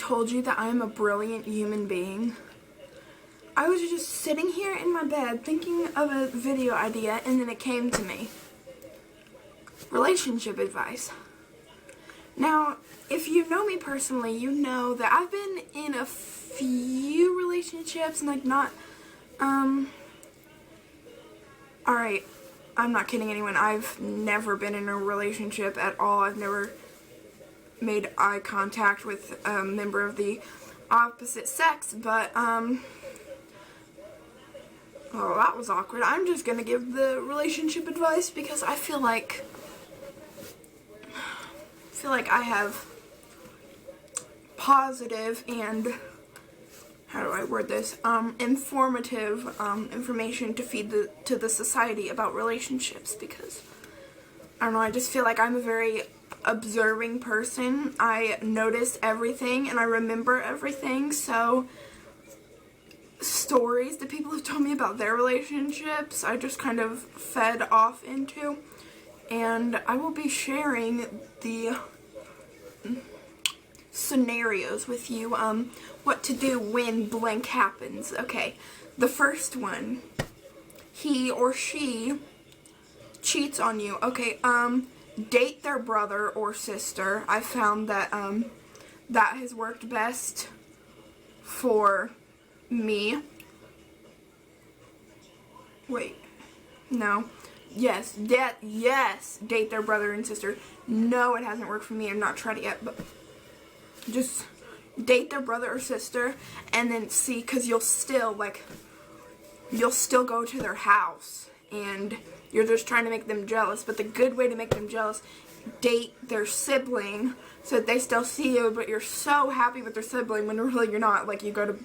told you that I am a brilliant human being? I was just sitting here in my bed thinking of a video idea, and then it came to me. Relationship advice. Now, if you know me personally, you know that I've been in a few relationships, and like not, alright, I'm not kidding anyone. I've never been in a relationship at all. I've never made eye contact with a member of the opposite sex, but, oh, that was awkward. I'm just gonna give the relationship advice because I feel like I have positive and, how do I word this, informative information to feed to the society about relationships, because, I don't know, I just feel like I'm a very observing person. I notice everything and I remember everything, so stories that people have told me about their relationships, I just kind of fed off into, and I will be sharing the scenarios with you, what to do when blank happens. Okay, the first one, he or she cheats on you. Okay, date their brother or sister. I found that, that has worked best for me. Wait, no. Yes, date their brother and sister. No, it hasn't worked for me. I've not tried it yet, but just date their brother or sister, and then see, because you'll still go to their house, and you're just trying to make them jealous. But the good way to make them jealous, date their sibling, so that they still see you, but you're so happy with their sibling when really you're not. Like, you go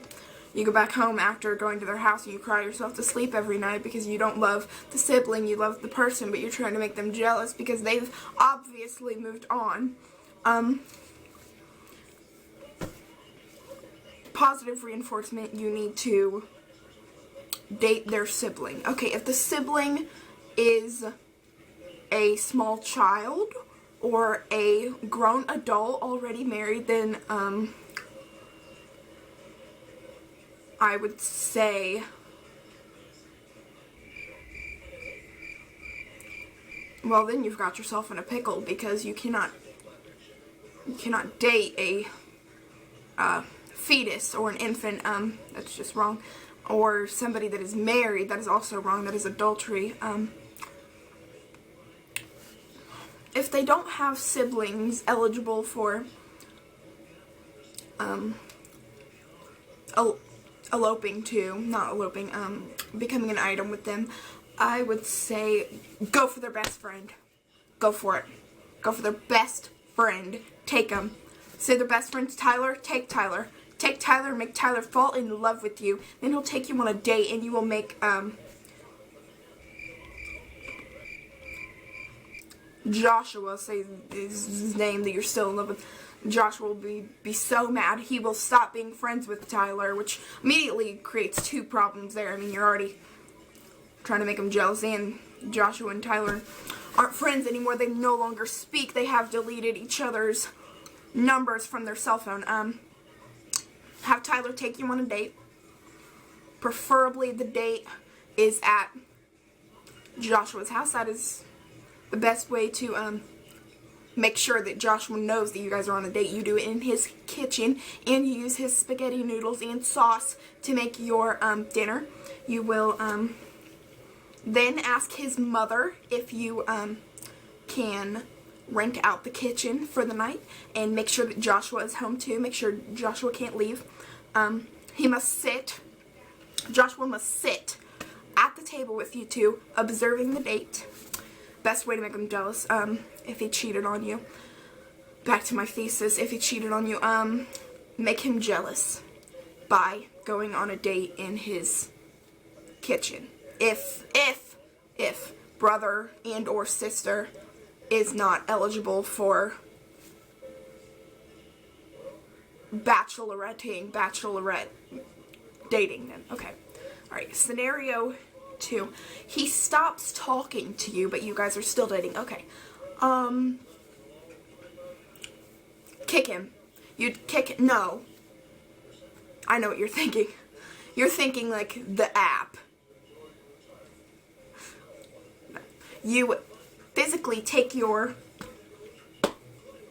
back home after going to their house and you cry yourself to sleep every night because you don't love the sibling, you love the person, but you're trying to make them jealous because they've obviously moved on. Positive reinforcement, you need to date their sibling. Okay, if the sibling is a small child or a grown adult already married, then I would say, well, then you've got yourself in a pickle, because you cannot date a fetus or an infant. That's just wrong. Or somebody that is married, that is also wrong. That is adultery. If they don't have siblings eligible for becoming an item with them, I would say go for their best friend. Go for it. Go for their best friend. Take them. Say their best friend's Tyler, take Tyler. Take Tyler, make Tyler fall in love with you. Then he'll take you on a date, and you will make, Joshua, say his name that you're still in love with. Joshua will be so mad. He will stop being friends with Tyler, which immediately creates two problems there. I mean, you're already trying to make him jealous, and Joshua and Tyler aren't friends anymore. They no longer speak. They have deleted each other's numbers from their cell phone. Have Tyler take you on a date. Preferably the date is at Joshua's house. That is the best way to make sure that Joshua knows that you guys are on a date. You do it in his kitchen, and you use his spaghetti noodles and sauce to make your dinner. You will then ask his mother if you can rent out the kitchen for the night, and make sure that Joshua is home too. Make sure Joshua can't leave. Joshua must sit at the table with you two, observing the date. Best way to make him jealous, if he cheated on you. Back to my thesis, if he cheated on you, make him jealous by going on a date in his kitchen. If brother and or sister is not eligible for bachelorette dating, then okay. Alright, scenario 2. He stops talking to you, but you guys are still dating. Okay. Kick him. You'd kick, no. I know what you're thinking. You're thinking like the app. You physically take your...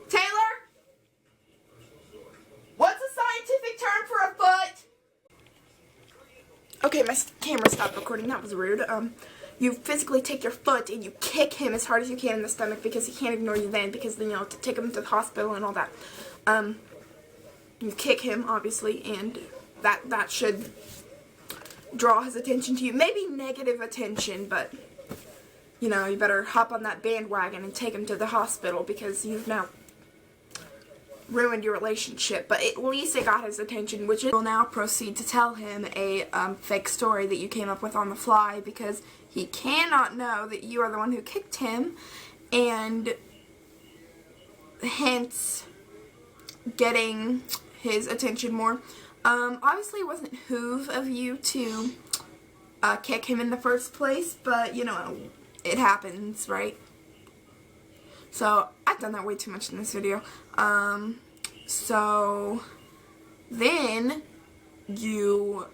Taylor? What's a scientific term for a foot? Okay, my camera stopped recording. That was rude. You physically take your foot and you kick him as hard as you can in the stomach because he can't ignore you then, because then you have to take him to the hospital and all that. You kick him, obviously, and that should draw his attention to you. Maybe negative attention, but, you know, you better hop on that bandwagon and take him to the hospital because you've now ruined your relationship. But at least it got his attention, which will now proceed to tell him a fake story that you came up with on the fly, because he cannot know that you are the one who kicked him, and hence getting his attention more. Obviously it wasn't hoove of you to kick him in the first place, but you know, it happens, right? So I've done that way too much in this video. So then you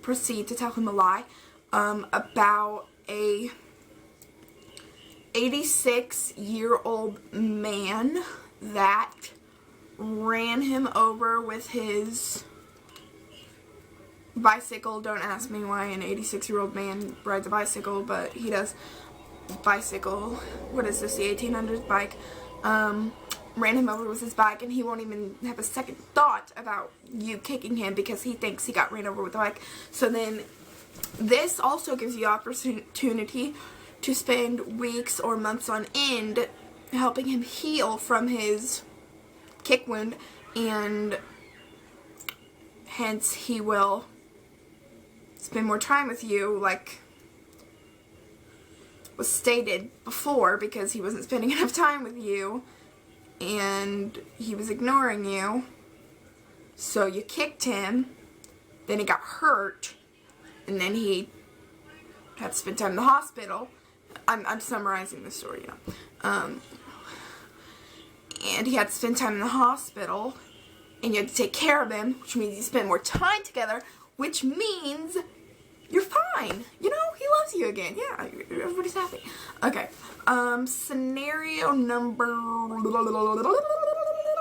proceed to tell him a lie about a 86-year-old man that ran him over with his bicycle. Don't ask me why an 86-year-old man rides a bicycle, but he does. Bicycle, what is this, the 1800s bike, ran him over with his bike, and he won't even have a second thought about you kicking him because he thinks he got ran over with a bike. So then this also gives you opportunity to spend weeks or months on end helping him heal from his kick wound, and hence he will spend more time with you, like was stated before, because he wasn't spending enough time with you and he was ignoring you. So you kicked him, then he got hurt, and then he had to spend time in the hospital. I'm summarizing the story, you know. And he had to spend time in the hospital, and you had to take care of him, which means you spent more time together, which means you're fine. You know, he loves you again. Yeah, everybody's happy. Okay. Scenario number...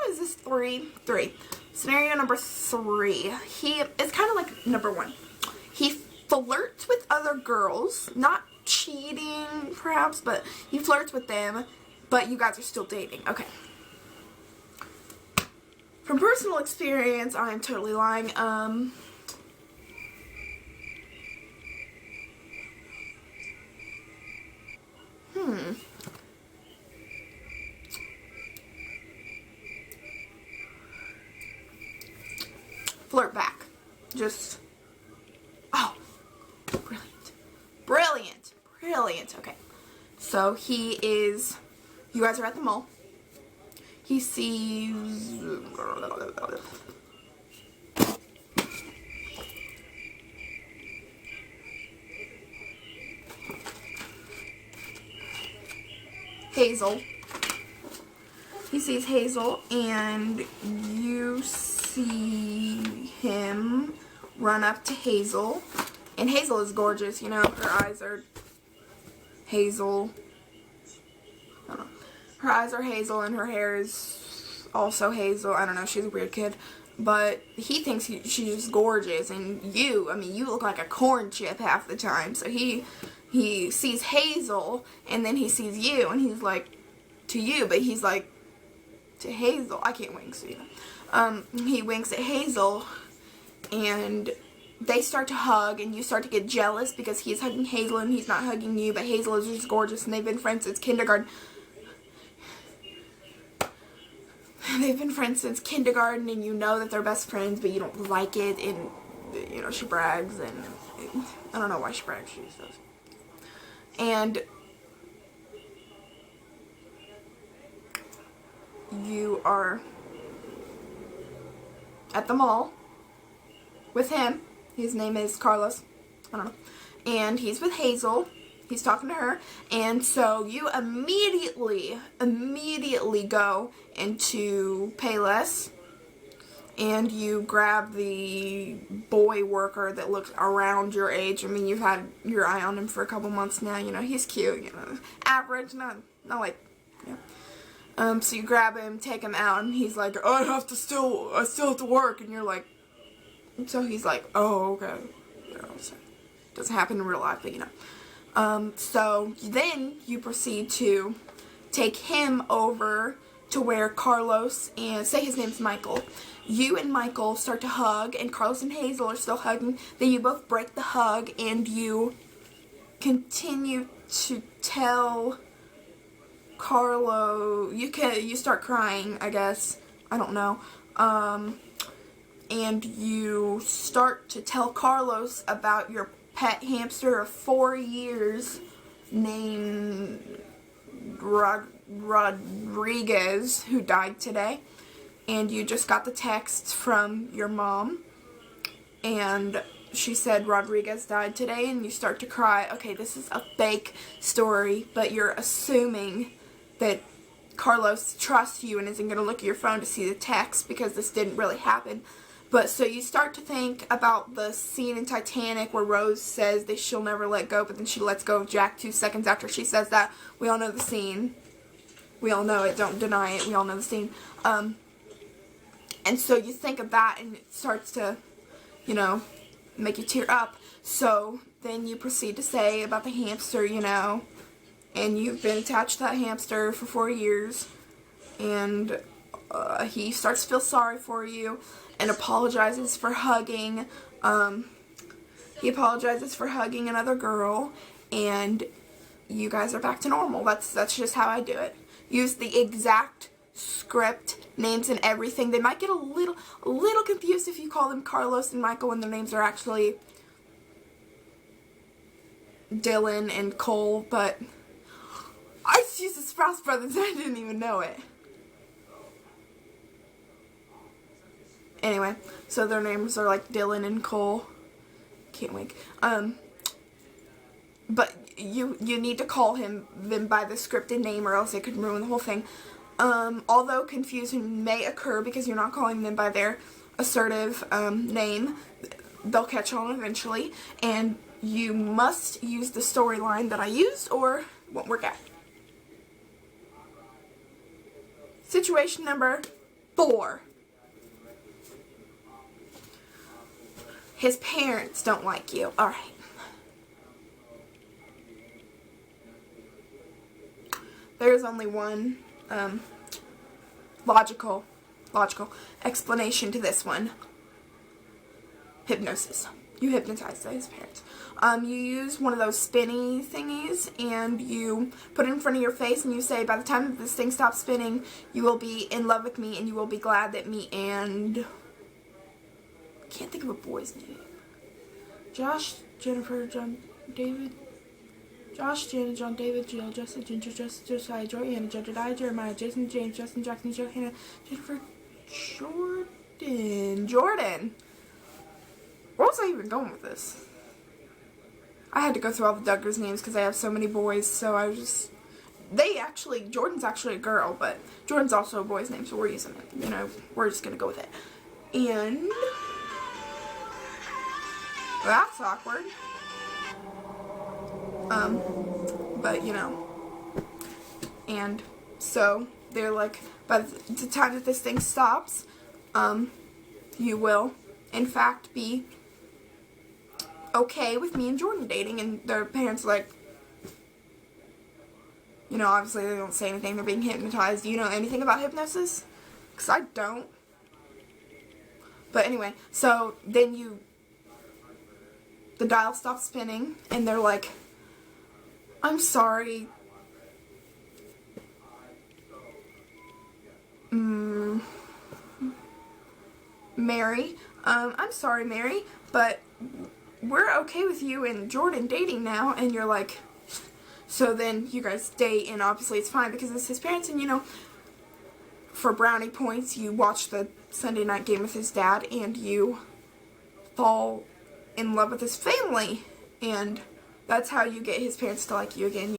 Is this 3? 3. Scenario number 3. It's kind of like number 1. He flirts with other girls. Not cheating, perhaps, but he flirts with them, but you guys are still dating. Okay. From personal experience, I'm totally lying. Flirt back. Just, oh, brilliant. Brilliant. Brilliant. Okay. So he is, you guys are at the mall. He sees Hazel. He sees Hazel, and you see him run up to Hazel. And Hazel is gorgeous, you know. Her eyes are hazel. I don't know. Her eyes are hazel, and her hair is also hazel. I don't know. She's a weird kid. But he thinks she's gorgeous, and you look like a corn chip half the time. So he sees Hazel, and then he sees you, and he's like, to you, but he's like, to Hazel. I can't wink, so you know. He winks at Hazel, and they start to hug, and you start to get jealous because he's hugging Hazel and he's not hugging you, but Hazel is just gorgeous, and they've been friends since kindergarten. They've been friends since kindergarten, and you know that they're best friends, but you don't like it, and, you know, she brags, and I don't know why she brags, she just does. And you are at the mall with him. His name is Carlos. I don't know. And he's with Hazel. He's talking to her. And so you immediately go into Payless. and you grab the boy worker that looks around your age. I mean, you've had your eye on him for a couple months now, you know, he's cute, you know, average, not like, yeah. So you grab him, take him out, and he's like, oh, I still have to work, and you're like, so he's like, oh, okay, you know, so it doesn't happen in real life, but you know. So then you proceed to take him over to where Carlos and, say his name's Michael, you and Michael start to hug, and Carlos and Hazel are still hugging. Then you both break the hug, and you continue to tell Carlo, you start crying, I guess, I don't know, and you start to tell Carlos about your pet hamster of 4 years named Rodriguez, who died today. And you just got the text from your mom, and she said Rodriguez died today, and you start to cry. Okay, this is a fake story, but you're assuming that Carlos trusts you and isn't going to look at your phone to see the text because this didn't really happen. But so you start to think about the scene in Titanic where Rose says that she'll never let go, but then she lets go of Jack 2 seconds after she says that. We all know the scene. We all know it. Don't deny it. We all know the scene. And so you think of that, and it starts to, you know, make you tear up. So then you proceed to say about the hamster, you know, and you've been attached to that hamster for 4 years, and he starts to feel sorry for you and apologizes for hugging. He apologizes for hugging another girl, and you guys are back to normal. That's just how I do it. Use the exact script, names and everything. They might get a little confused if you call them Carlos and Michael when their names are actually Dylan and Cole, but I just used the Sprouse Brothers and I didn't even know it. Anyway, so their names are like Dylan and Cole. Can't wink. But you need to call them by the scripted name, or else it could ruin the whole thing. Although confusion may occur because you're not calling them by their assertive name, they'll catch on eventually, and you must use the storyline that I used or it won't work out. Situation number 4. His parents don't like you. Alright. There's only one logical explanation to this one. Hypnosis. You hypnotize his parents. You use one of those spinny thingies, and you put it in front of your face, and you say, by the time this thing stops spinning, you will be in love with me, and you will be glad that me and... I can't think of a boy's name. Josh, Jennifer, John, David... Josh, Janet, John, David, Jill, Justin, Ginger, Josiah, Joanna, Jedediah, Jeremiah, Jason, James, Justin, Jackson, Johanna, Jennifer, Jordan. Where was I even going with this? I had to go through all the Duggars names because I have so many boys, so I was just... Jordan's actually a girl, but Jordan's also a boy's name, so we're using it. You know, we're just going to go with it. And... that's awkward. But, you know, and so they're like, by the time that this thing stops, you will, in fact, be okay with me and Jordan dating, and their parents like, you know, obviously they don't say anything, they're being hypnotized. Do you know anything about hypnosis? Because I don't. But anyway, so then the dial stops spinning, and they're like, I'm sorry. Mary. I'm sorry, Mary, but we're okay with you and Jordan dating now. And you're like, so then you guys date, and obviously it's fine because it's his parents, and you know, for brownie points, you watch the Sunday night game with his dad, and you fall in love with his family, and that's how you get his parents to like you again.